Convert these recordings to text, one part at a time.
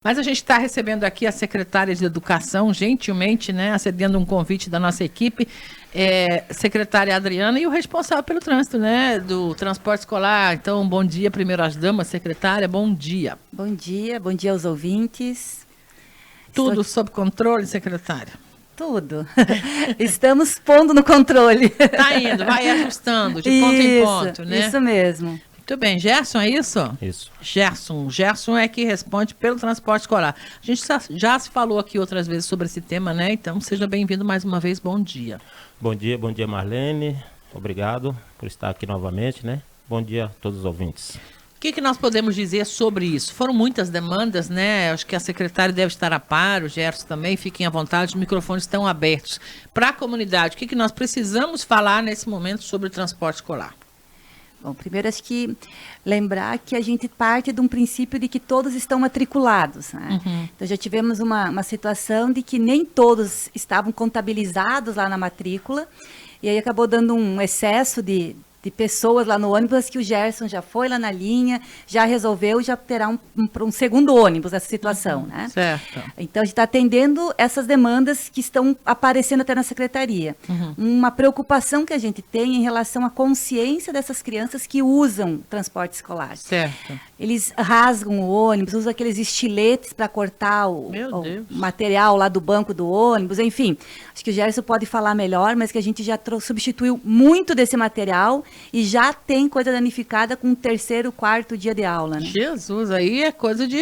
Mas a gente está recebendo aqui a secretária de Educação, gentilmente, né, acedendo um convite da nossa equipe, secretária Adriana, e o responsável pelo trânsito, né, do transporte escolar. Então, bom dia, primeiro as damas, secretária, bom dia. Bom dia aos ouvintes. Tudo sob controle, secretária? Tudo. Estamos pondo no controle. Tá indo, vai ajustando, de ponto em ponto, né? Isso mesmo. Muito bem, Gerson, é isso? Isso. Gerson é que responde pelo transporte escolar. A gente já se falou aqui outras vezes sobre esse tema, né? Então, seja bem-vindo mais uma vez, bom dia. Bom dia, Marlene. Obrigado por estar aqui novamente, né? Bom dia a todos os ouvintes. O que nós podemos dizer sobre isso? Foram muitas demandas, né? Acho que a secretária deve estar a par, o Gerson também, fiquem à vontade, os microfones estão abertos. Para a comunidade, o que nós precisamos falar nesse momento sobre o transporte escolar? Bom, primeiro acho que lembrar que a gente parte de um princípio de que todos estão matriculados, né? Uhum. Então já tivemos uma situação de que nem todos estavam contabilizados lá na matrícula, e aí acabou dando um excesso de pessoas lá no ônibus, que o Gerson já foi lá na linha, já resolveu, já terá um segundo ônibus nessa situação, né? Certo. Então, a gente está atendendo essas demandas que estão aparecendo até na secretaria. Uhum. Uma preocupação que a gente tem em relação à consciência dessas crianças que usam transporte escolar. Certo. Eles rasgam o ônibus, usam aqueles estiletes para cortar o material lá do banco do ônibus, enfim. Acho que o Gerson pode falar melhor, mas que a gente já substituiu muito desse material e já tem coisa danificada com o terceiro, quarto dia de aula, né? Jesus, aí é coisa de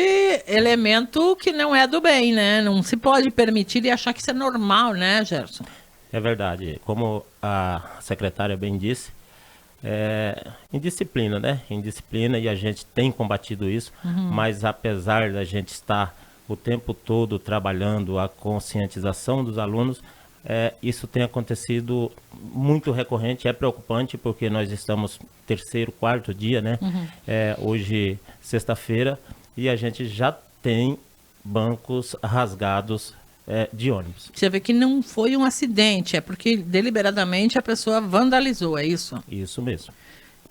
elemento que não é do bem, né? Não se pode permitir e achar que isso é normal, né, Gerson? É verdade. Como a secretária bem disse, indisciplina, né? Indisciplina, e a gente tem combatido isso, mas apesar da gente estar o tempo todo trabalhando a conscientização dos alunos, isso tem acontecido muito recorrente, é preocupante, porque nós estamos terceiro, quarto dia, né? Hoje, sexta-feira, e a gente já tem bancos rasgados de ônibus. Você vê que não foi um acidente, é porque deliberadamente a pessoa vandalizou, é isso? Isso mesmo.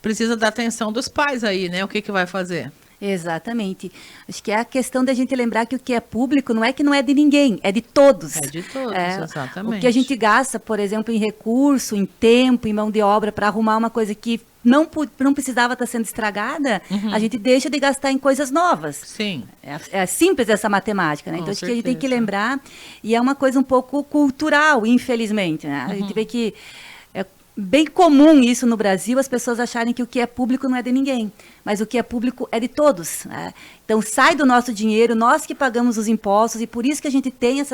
Precisa da atenção dos pais aí, né? O que vai fazer? Exatamente. Acho que é a questão da gente lembrar que o que é público não é de ninguém, é de todos. É de todos, exatamente. O que a gente gasta, por exemplo, em recurso, em tempo, em mão de obra para arrumar uma coisa que não precisava estar sendo estragada, a gente deixa de gastar em coisas novas. Sim. É simples essa matemática, né? Com então, acho que a certeza. gente tem que lembrar, e é uma coisa um pouco cultural, infelizmente, né? A gente vê que bem comum isso no Brasil, as pessoas acharem que o que é público não é de ninguém, mas o que é público é de todos, né? Então sai do nosso dinheiro, nós que pagamos os impostos, e por isso que a gente tem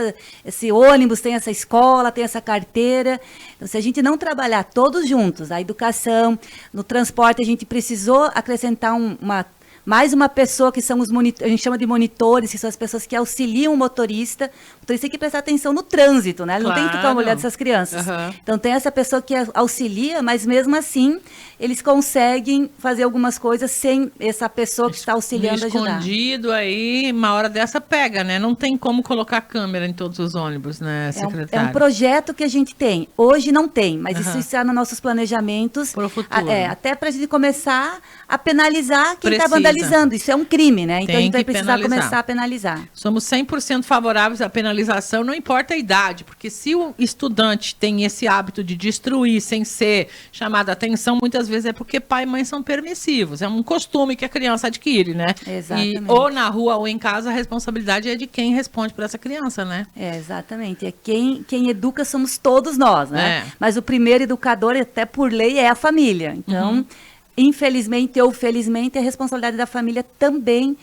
esse ônibus, tem essa escola, tem essa carteira. Então, se a gente não trabalhar todos juntos, a educação, no transporte, a gente precisou acrescentar mais uma pessoa, que são os monitores, a gente chama de monitores, que são as pessoas que auxiliam o motorista. O motorista tem que prestar atenção no trânsito, né? Ele não tem que ficar olhando essas crianças. Então, tem essa pessoa que auxilia, mas mesmo assim, eles conseguem fazer algumas coisas sem essa pessoa que está auxiliando ajudar. Escondido aí, uma hora dessa pega, né? Não tem como colocar câmera em todos os ônibus, né, secretária? É um projeto que a gente tem. Hoje não tem, mas isso está nos nossos planejamentos. Para o futuro. Até para a gente começar a penalizar quem está vandalizando. Isso é um crime, né? Então a gente vai precisar começar a penalizar. Somos 100% favoráveis à penalização, não importa a idade, porque se o estudante tem esse hábito de destruir sem ser chamada a atenção, muitas vezes é porque pai e mãe são permissivos. É um costume que a criança adquire, né? Exatamente. E ou na rua ou em casa, a responsabilidade é de quem responde por essa criança, né? Exatamente. Quem educa somos todos nós, né? Mas o primeiro educador, até por lei, é a família. Então, infelizmente ou felizmente, é responsabilidade da família também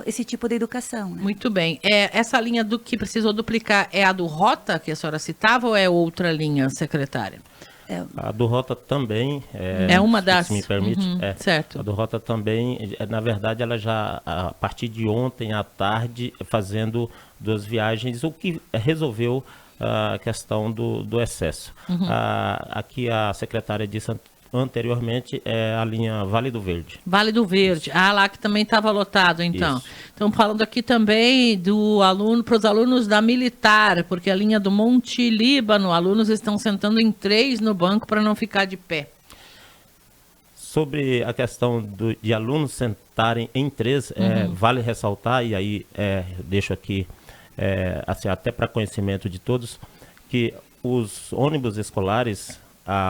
esse tipo de educação, né? Muito bem. Essa linha do que precisou duplicar é a do Rota, que a senhora citava, ou é outra linha, secretária? A do Rota também, é uma das... se me permite, certo. A do Rota também, na verdade, ela já, a partir de ontem à tarde, fazendo 2 viagens, o que resolveu a questão do excesso. Aqui a secretária disse anteriormente é a linha Vale do Verde. Vale do Verde. Lá que também estava lotado, então. Isso. Então, falando aqui também para os alunos da Militar, porque a linha do Monte Líbano, alunos estão sentando em 3 no banco para não ficar de pé. Sobre a questão de alunos sentarem em três, vale ressaltar, e aí eu deixo aqui, assim, até para conhecimento de todos, que os ônibus escolares,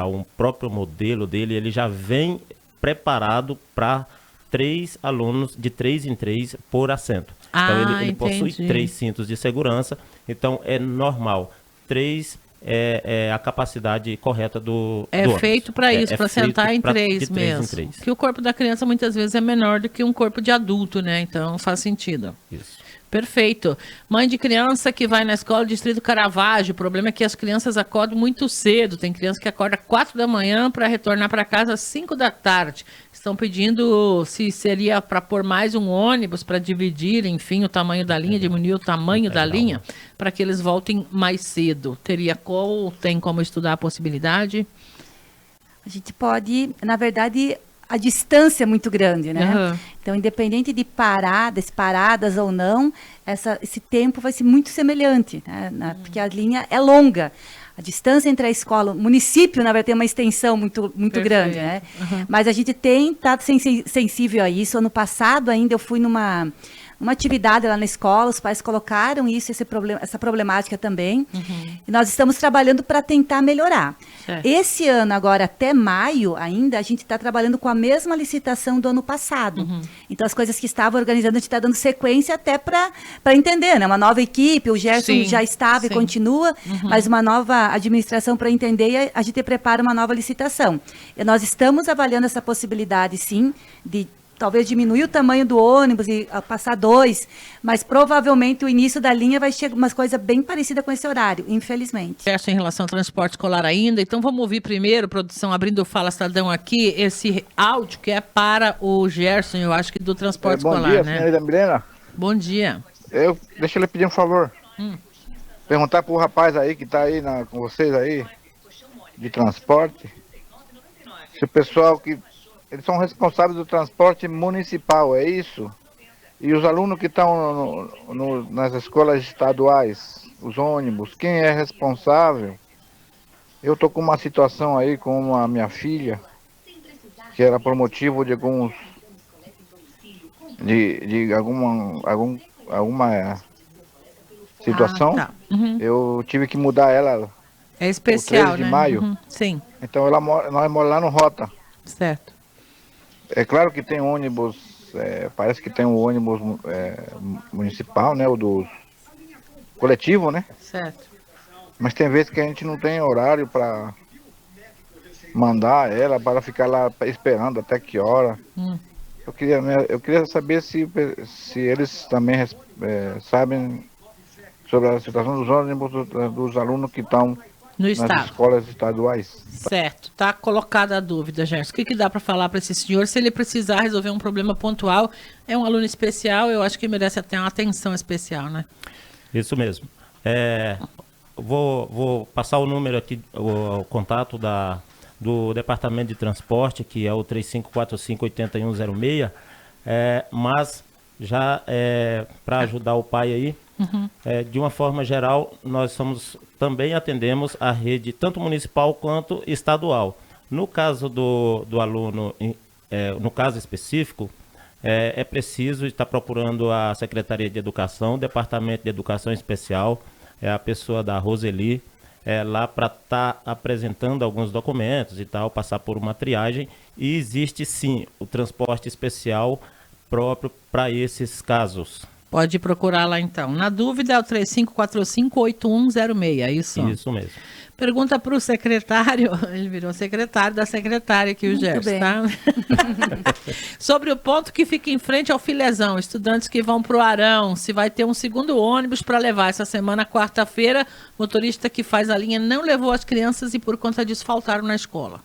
um próprio modelo dele, ele já vem preparado para 3 alunos, de 3 em 3 por assento. Então ele possui 3 cintos de segurança, então é normal. 3 é a capacidade correta do ônibus. Feito para isso, para sentar em 3 mesmo. Em 3. Que o corpo da criança muitas vezes é menor do que um corpo de adulto, né? Então faz sentido. Isso. Perfeito. Mãe de criança que vai na escola do Distrito Caravaggio, o problema é que as crianças acordam muito cedo. Tem criança que acorda 4 da manhã para retornar para casa às 5 da tarde. Estão pedindo se seria para pôr mais um ônibus para dividir, enfim, o tamanho da linha, diminuir o tamanho da linha, para que eles voltem mais cedo. Tem como estudar a possibilidade? A gente pode, na verdade, a distância é muito grande, né? Uhum. Então, independente de paradas ou não, esse tempo vai ser muito semelhante, né? Porque a linha é longa. A distância entre a escola, o município, na verdade, tem uma extensão muito grande, né? Uhum. Mas a gente tem estado sensível a isso. Ano passado ainda eu fui numa atividade lá na escola, os pais colocaram essa problemática também. Uhum. E nós estamos trabalhando para tentar melhorar. Certo. Esse ano, agora até maio ainda, a gente está trabalhando com a mesma licitação do ano passado. Uhum. Então, as coisas que estava organizando, a gente está dando sequência até para entender, né? Uma nova equipe, o Gerson já estava e continua, mas uma nova administração para entender e a gente prepara uma nova licitação. E nós estamos avaliando essa possibilidade, sim, de talvez diminuir o tamanho do ônibus e passar 2, mas provavelmente o início da linha vai chegar umas coisas bem parecidas com esse horário, infelizmente. Em relação ao transporte escolar ainda, então vamos ouvir primeiro, produção, abrindo o Fala Cidadão aqui, esse áudio que é para o Gerson, eu acho que do transporte escolar, dia, né? Senhorita Milena. Bom dia. Deixa eu lhe pedir um favor. Perguntar pro rapaz aí que tá aí com vocês aí, de transporte, se o pessoal que eles são responsáveis do transporte municipal, é isso? E os alunos que estão nas escolas estaduais, os ônibus, quem é responsável? Eu estou com uma situação aí com a minha filha, que era por motivo de alguma situação. Tá. Uhum. Eu tive que mudar ela. É especial, 13 de né? maio. Uhum. Sim. Então nós moramos lá no Rota. Certo. É claro que tem ônibus, parece que tem um ônibus municipal, né? O do coletivo, né? Certo. Mas tem vezes que a gente não tem horário para mandar ela para ficar lá esperando até que hora. Eu queria saber se eles também sabem sobre a situação dos ônibus dos alunos que estão nas escolas estaduais. Certo, tá colocada a dúvida, Gerson. O que dá para falar para esse senhor? Se ele precisar resolver um problema pontual, é um aluno especial, eu acho que merece até uma atenção especial, né? Isso mesmo. Vou passar o número aqui, o contato do Departamento de Transporte, que é o 3545-8106, mas já para ajudar o pai aí, de uma forma geral, nós também atendemos a rede tanto municipal quanto estadual. No caso do aluno, no caso específico, é preciso estar procurando a Secretaria de Educação, o Departamento de Educação Especial, a pessoa da Roseli, lá para estar apresentando alguns documentos e tal, passar por uma triagem. E existe sim o transporte especial próprio para esses casos. Pode procurar lá então. Na dúvida é o 3545-8106, é isso? Isso mesmo. Pergunta para o secretário, ele virou secretário da secretária aqui, o Gerson, tá? Sobre o ponto que fica em frente ao Filezão, estudantes que vão para o Arão, se vai ter um segundo ônibus para levar essa semana, quarta-feira, motorista que faz a linha não levou as crianças e por conta disso faltaram na escola.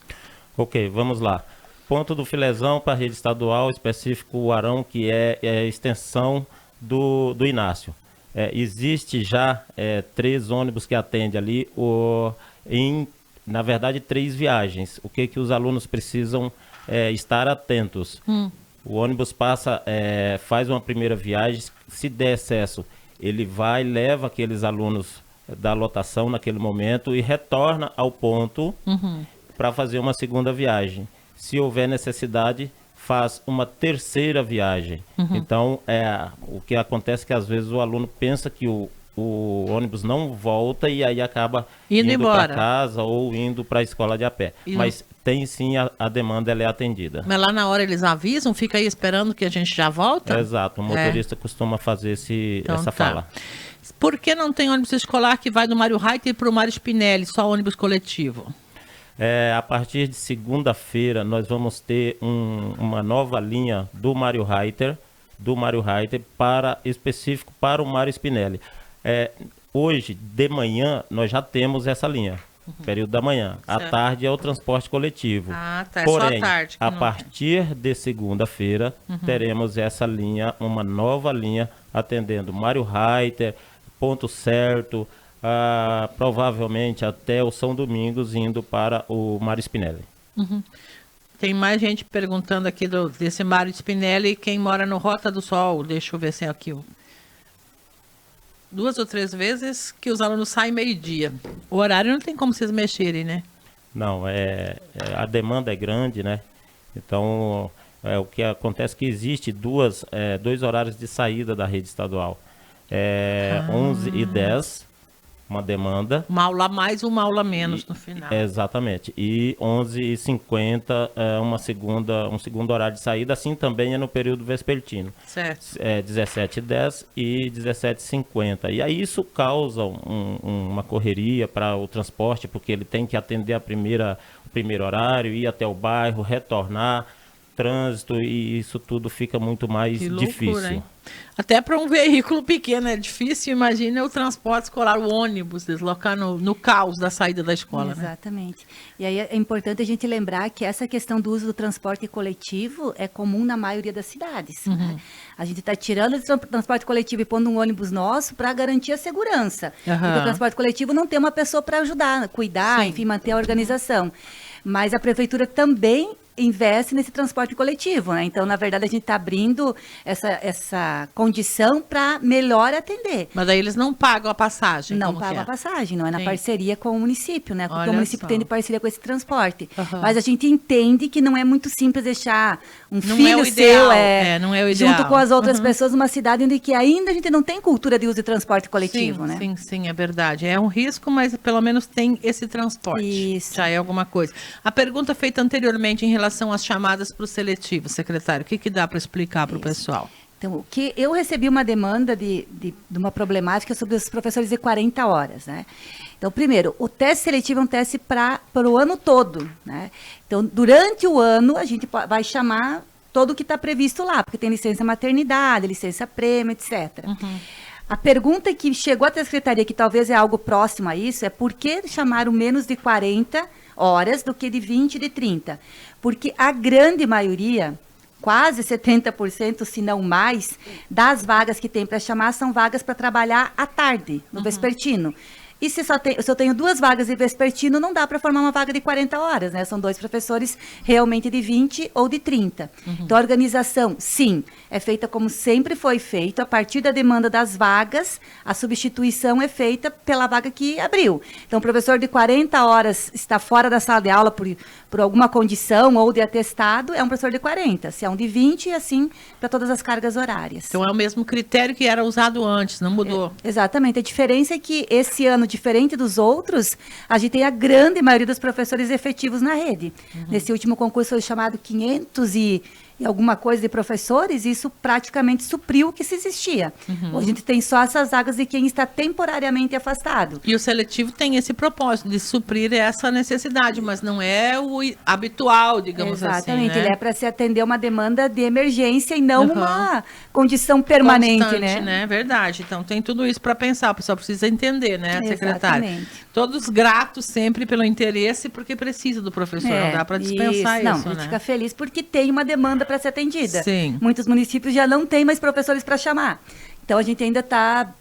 Ok, vamos lá. Ponto do Filezão para a rede estadual, específico o Arão, que é a extensão do Inácio. Existe já 3 ônibus que atendem ali, na verdade 3 viagens. O que os alunos precisam estar atentos? O ônibus faz uma primeira viagem, se der excesso, ele leva aqueles alunos da lotação naquele momento e retorna ao ponto para fazer uma segunda viagem. se houver necessidade, faz uma terceira viagem. Então, o que acontece é que às vezes o aluno pensa que o ônibus não volta e aí acaba indo para casa ou indo para a escola de a pé. Mas tem sim, a demanda ela é atendida. Mas lá na hora eles avisam, fica aí esperando que a gente já volta? Exato, o motorista costuma fazer essa fala. Por que não tem ônibus escolar que vai do Mário Reiter para o Mário Spinelli, só ônibus coletivo? A partir de segunda-feira nós vamos ter uma nova linha do Mário Reiter específico para o Mário Spinelli. Hoje, de manhã, nós já temos essa linha, período da manhã. À tarde é o transporte coletivo. Tá. Porém, só à tarde. A partir de segunda-feira, teremos essa linha, uma nova linha, atendendo Mário Reiter, Ponto Certo, provavelmente até o São Domingos, indo para o Mário Spinelli. Tem mais gente perguntando aqui desse Mário Spinelli, quem mora no Rota do Sol. Deixa eu ver se é aqui. 2 ou 3 vezes que os alunos saem meio-dia. O horário não tem como vocês mexerem, né? Não, a demanda é grande, né? Então, o que acontece é que existe dois horários de saída da rede estadual. 11h10, uma demanda. Uma aula a mais, uma aula a menos no final. Exatamente. E 11h50 um segundo horário de saída, assim também é no período vespertino. Certo. 17h10 e 17h50. E aí isso causa uma correria para o transporte, porque ele tem que atender o primeiro horário, ir até o bairro, retornar, trânsito, e isso tudo fica muito mais difícil. Hein? Até para um veículo pequeno é difícil, imagina o transporte escolar, o ônibus, deslocar no caos da saída da escola. Exatamente. Né? E aí é importante a gente lembrar que essa questão do uso do transporte coletivo é comum na maioria das cidades. Né? A gente está tirando o transporte coletivo e pondo um ônibus nosso para garantir a segurança. Porque o transporte coletivo não tem uma pessoa para ajudar, cuidar, enfim, manter a organização. Mas a prefeitura também investe nesse transporte coletivo, né? Então, na verdade, a gente está abrindo essa condição para melhor atender. Mas daí eles não pagam a passagem? Não pagam a passagem, não é na parceria com o município, né? Porque o município tem de parceria com esse transporte. Mas a gente entende que não é muito simples deixar filho seu não é o ideal. Junto com as outras pessoas numa cidade onde que ainda a gente não tem cultura de uso de transporte coletivo, né? Sim, é verdade. É um risco, mas pelo menos tem esse transporte. Isso. Já é alguma coisa. A pergunta feita anteriormente em relação às chamadas para o seletivo, secretário, o que dá para explicar para o pessoal? Então, o que eu recebi uma demanda de uma problemática sobre os professores de 40 horas, né? Então, primeiro, o teste seletivo é um teste para o ano todo, né? Então, durante o ano, a gente vai chamar todo o que está previsto lá, porque tem licença maternidade, licença prêmio, etc. A pergunta que chegou até a secretaria, que talvez é algo próximo a isso, é por que chamaram menos de 40 horas do que de 20 e de 30? Porque a grande maioria, quase 70%, se não mais, das vagas que tem para chamar são vagas para trabalhar à tarde, no vespertino. E se eu tenho 2 vagas de vespertino, não dá para formar uma vaga de 40 horas, né? São 2 professores realmente de 20 ou de 30. Então, a organização, sim, é feita como sempre foi feito, a partir da demanda das vagas, a substituição é feita pela vaga que abriu. Então, o professor de 40 horas está fora da sala de aula por alguma condição ou de atestado, é um professor de 40. Se é um de 20, assim, para todas as cargas horárias. Então, é o mesmo critério que era usado antes, não mudou? Exatamente. A diferença é que esse ano, diferente dos outros, a gente tem a grande maioria dos professores efetivos na rede. Nesse último concurso foi chamado 500 e alguma coisa de professores, e isso praticamente supriu o que se existia. Hoje a gente tem só essas vagas de quem está temporariamente afastado. E o seletivo tem esse propósito de suprir essa necessidade, mas não é o habitual, digamos assim. Exatamente, ele é para se atender uma demanda de emergência e não uma condição permanente, constante, né? Verdade. Então tem tudo isso para pensar, o pessoal precisa entender, né, secretária? Exatamente. Todos gratos sempre pelo interesse, porque precisa do professor, não dá para dispensar isso, não, né? A gente fica feliz porque tem uma demanda para ser atendida. Sim. Muitos municípios já não têm mais professores para chamar. Então, a gente ainda está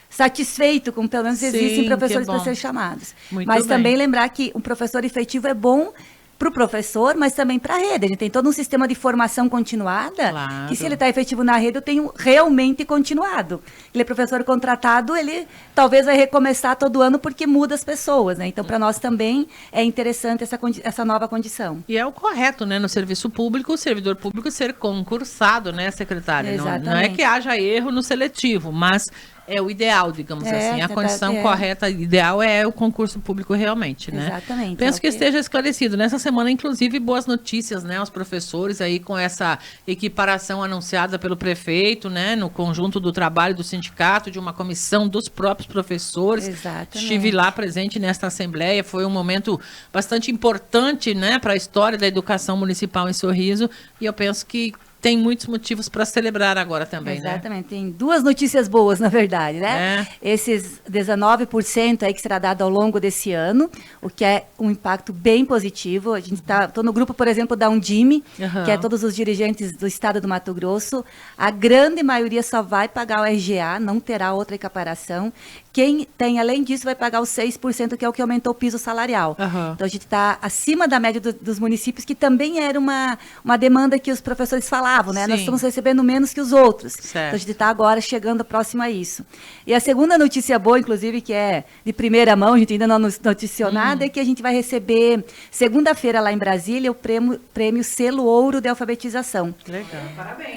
satisfeito com, pelo menos, existem professores para ser chamados. Mas também lembrar que um professor efetivo é bom para o professor, mas também para a rede. A gente tem todo um sistema de formação continuada, Claro. que se ele está efetivo na rede, eu tenho realmente continuado. Ele é professor contratado, ele talvez vai recomeçar todo ano porque muda as pessoas, né? Então, para nós também é interessante essa nova condição. E é o correto, né, no serviço público, o servidor público ser concursado, né, secretária? Não é Exatamente. que haja erro no seletivo, mas é o ideal, digamos assim. A condição correta, ideal é o concurso público realmente, né? Exatamente. Penso que esteja esclarecido. Nessa semana, inclusive, boas notícias, né, aos professores aí com essa equiparação anunciada pelo prefeito, né, no conjunto do trabalho do sindicato, de uma comissão dos próprios professores. Exatamente. Estive lá presente nesta assembleia, foi um momento bastante importante, né, para a história da educação municipal em Sorriso, e eu penso que tem muitos motivos para celebrar agora também, né? Exatamente. Tem duas notícias boas, na verdade, né? Esses 19% aí que será dado ao longo desse ano, o que é um impacto bem positivo. A gente estou no grupo, por exemplo, da Undime, que é todos os dirigentes do estado do Mato Grosso. A grande maioria só vai pagar o RGA, não terá outra equiparação. Quem tem, além disso, vai pagar os 6%, que é o que aumentou o piso salarial. Então, a gente está acima da média dos municípios, que também era uma demanda que os professores falavam, né? Sim. Nós estamos recebendo menos que os outros. Certo. Então, a gente está agora chegando próximo a isso. E a segunda notícia boa, inclusive, que é de primeira mão, a gente ainda não noticiou nada, é que a gente vai receber, segunda-feira, lá em Brasília, o prêmio Selo Ouro de Alfabetização. Legal.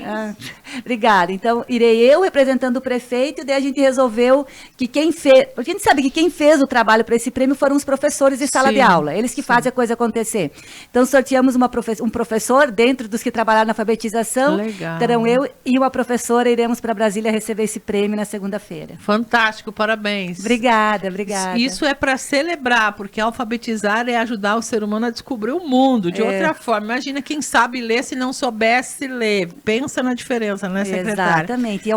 Ah, obrigada. Então, irei eu representando o prefeito, e daí a gente resolveu que quem fez... Porque a gente sabe que quem fez o trabalho para esse prêmio foram os professores de sala de aula. Eles que fazem a coisa acontecer. Então, sorteamos um professor dentro dos que trabalharam na alfabetização. Legal. Então, eu e uma professora iremos para Brasília receber esse prêmio na segunda-feira. Fantástico, parabéns. Obrigada. Isso é para celebrar, porque alfabetizar é ajudar o ser humano a descobrir o mundo de outra forma. Imagina quem sabe ler se não soubesse ler. Pensa na diferença, né, secretária? Exatamente.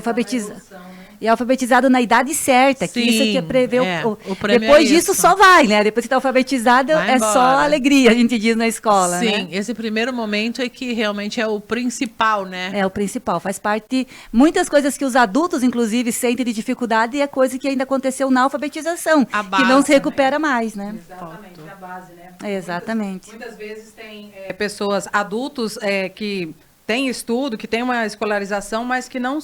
E alfabetizado na idade certa, que isso que prevê o prêmio. Depois disso só vai, né? Depois que está alfabetizado, é só alegria, a gente diz na escola, né? Sim, esse primeiro momento é que realmente é o principal, né? É o principal, faz parte. Muitas coisas que os adultos, inclusive, sentem de dificuldade e é coisa que ainda aconteceu na alfabetização, que não se recupera mais, né? Exatamente, a base, né? Exatamente. Muitas vezes tem pessoas, adultos que têm estudo, que têm uma escolarização, mas que não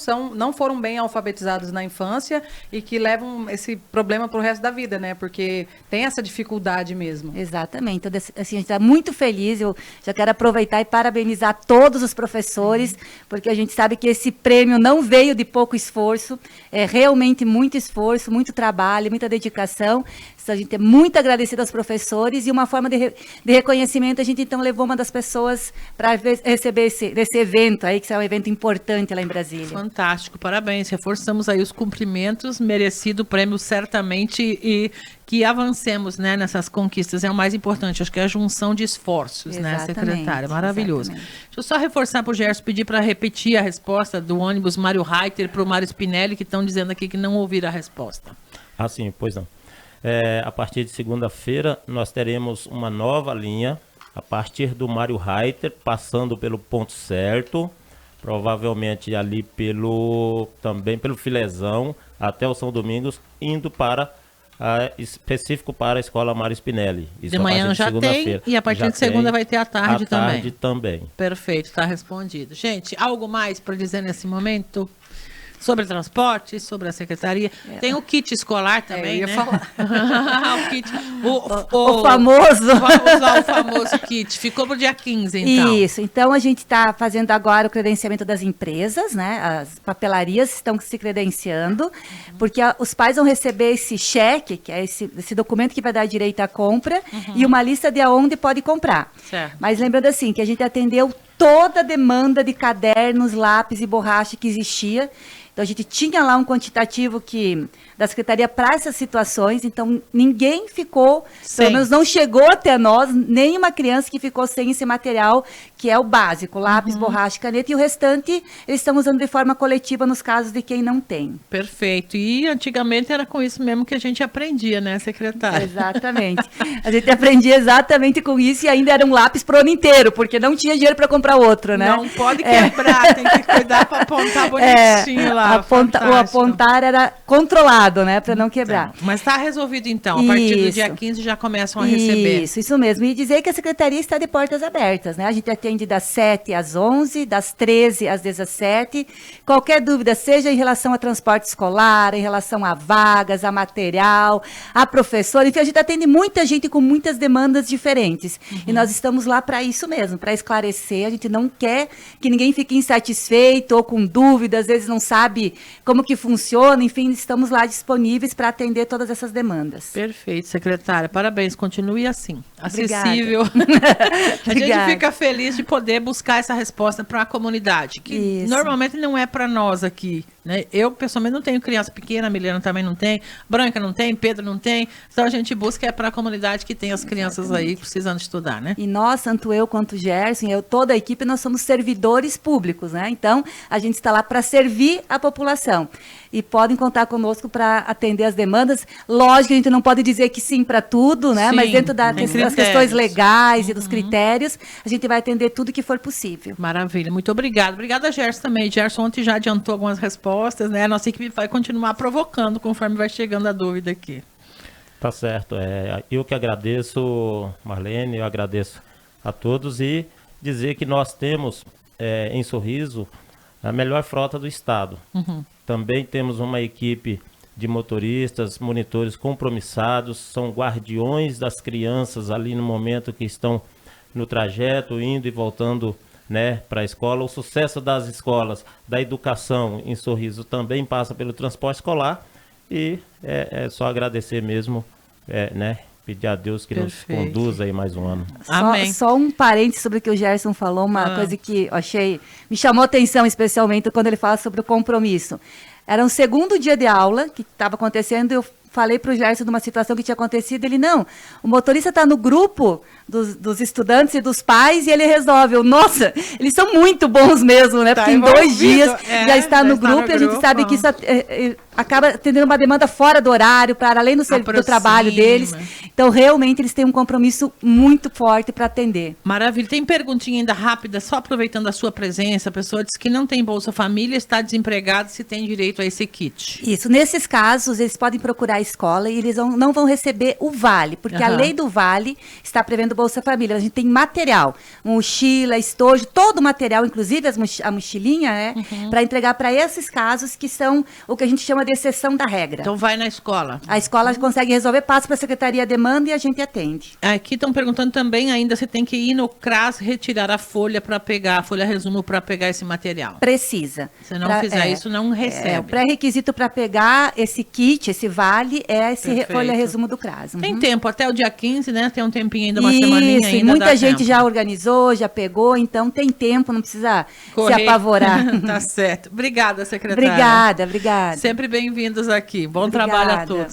foram bem alfabetizados na infância e que levam esse problema para o resto da vida, né? Porque tem essa dificuldade mesmo. Exatamente. Então, assim, a gente está muito feliz. Eu já quero aproveitar e parabenizar todos os professores, porque a gente sabe que esse prêmio não veio de pouco esforço, é realmente muito esforço, muito trabalho, muita dedicação. Então, a gente é muito agradecido aos professores e uma forma de reconhecimento, a gente então levou uma das pessoas para receber esse evento aí, que é um evento importante lá em Brasília. Fantástico, parabéns. Reforçamos aí os cumprimentos, merecido prêmio certamente, e que avancemos, né, nessas conquistas. É o mais importante, acho que é a junção de esforços, né, secretária? Maravilhoso. Exatamente. Deixa eu só reforçar para o Gerson, pedir para repetir a resposta do ônibus Mário Reiter para o Mário Spinelli, que estão dizendo aqui que não ouviram a resposta. Ah, sim, pois não. A partir de segunda-feira, nós teremos uma nova linha, a partir do Mário Reiter, passando pelo Ponto Certo, provavelmente ali também pelo Filezão, até o São Domingos, indo para específico para a Escola Mário Spinelli. Isso de manhã já tem, e a partir de segunda vai ter à tarde também. À tarde também. Perfeito, está respondido. Gente, algo mais para dizer nesse momento? Sobre transporte, sobre a secretaria. Tem o kit escolar também, eu ia né? falar. O kit. O famoso. Vamos usar o famoso kit. Ficou para o dia 15, então. Isso. Então, a gente está fazendo agora o credenciamento das empresas, né? As papelarias estão se credenciando, porque os pais vão receber esse cheque, que é esse documento que vai dar direito à compra, e uma lista de aonde pode comprar. Certo. Mas lembrando assim, que a gente atendeu toda a demanda de cadernos, lápis e borracha que existia. Então, a gente tinha lá um quantitativo da Secretaria para essas situações, então ninguém ficou, pelo menos não chegou até nós, nenhuma criança que ficou sem esse material, que é o básico, lápis, borracha, caneta, e o restante eles estão usando de forma coletiva nos casos de quem não tem. Perfeito. E antigamente era com isso mesmo que a gente aprendia, né, secretária? Exatamente. A gente aprendia exatamente com isso e ainda era um lápis pro ano inteiro, porque não tinha dinheiro para comprar compra outro, né? Não pode quebrar, tem que cuidar para apontar bonitinho lá. O apontar era controlado, né? Para não quebrar. Então, mas está resolvido então, a partir do dia 15 já começam a receber. Isso mesmo. E dizer que a Secretaria está de portas abertas, né? A gente atende das 7 às 11, das 13 às 17. Qualquer dúvida, seja em relação a transporte escolar, em relação a vagas, a material, a professora, enfim, a gente atende muita gente com muitas demandas diferentes. E nós estamos lá para isso mesmo, para esclarecer. A gente não quer que ninguém fique insatisfeito ou com dúvidas, às vezes não sabe como que funciona, enfim, estamos lá disponíveis para atender todas essas demandas. Perfeito, secretária. Parabéns, continue assim. Obrigada. Acessível. A gente fica feliz de poder buscar essa resposta para a comunidade, que normalmente não é para nós aqui, né? Eu, pessoalmente, não tenho criança pequena, a Milena também não tem, Branca não tem, Pedro não tem, então a gente busca para a comunidade que tem as crianças aí precisando estudar, né? E nós, tanto eu quanto o Gerson, toda a equipe, nós somos servidores públicos, né? Então, a gente está lá para servir a população. E podem contar conosco para atender as demandas. Lógico que a gente não pode dizer que sim para tudo, né? Sim, mas dentro das questões legais e dos critérios, a gente vai atender tudo que for possível. Maravilha, muito obrigada. Obrigada, Gerson, também. Gerson ontem já adiantou algumas respostas, né? A nossa equipe vai continuar provocando conforme vai chegando a dúvida aqui. Tá certo. Eu que agradeço, Marlene, eu agradeço a todos e dizer que nós temos em Sorriso a melhor frota do estado. Também temos uma equipe de motoristas, monitores compromissados, são guardiões das crianças ali no momento que estão no trajeto, indo e voltando, né, para a escola. O sucesso das escolas, da educação em Sorriso também passa pelo transporte escolar e é só agradecer mesmo, né, pedir a Deus que nos conduza aí mais um ano. Amém. Só um parênteses sobre o que o Gerson falou, uma coisa que eu achei, me chamou a atenção especialmente quando ele fala sobre o compromisso. Era um segundo dia de aula que estava acontecendo e eu falei para o Gerson de uma situação que tinha acontecido. Ele, não, o motorista está no grupo dos estudantes e dos pais e ele resolve. Nossa, eles são muito bons mesmo, né? Porque em 2 dias já está no grupo e a gente sabe que isso acaba atendendo uma demanda fora do horário, para além do trabalho deles. Então, realmente, eles têm um compromisso muito forte para atender. Maravilha. Tem perguntinha ainda rápida, só aproveitando a sua presença. A pessoa diz que não tem Bolsa Família, está desempregado, se tem direito a esse kit. Isso. Nesses casos, eles podem procurar a escola e eles não vão receber o vale, porque a lei do vale está prevendo Bolsa Família. A gente tem material, mochila, estojo, todo o material, inclusive a mochilinha, né, para entregar para esses casos que são o que a gente chama de exceção da regra. Então vai na escola. A escola consegue resolver, passa para a Secretaria demanda e a gente atende. Aqui estão perguntando também ainda, você tem que ir no CRAS retirar a folha para pegar, a folha resumo para pegar esse material. Precisa. Se não fizer isso, não recebe. O pré-requisito para pegar esse kit, esse vale, é esse folha resumo do CRAS. Tem tempo, até o dia 15, né? Tem um tempinho ainda, uma semaninha ainda. Muita gente já organizou, já pegou, então tem tempo, não precisa se apavorar. Tá certo. Obrigada, secretária. Obrigada. Sempre bem-vindos aqui. Bom trabalho a todos.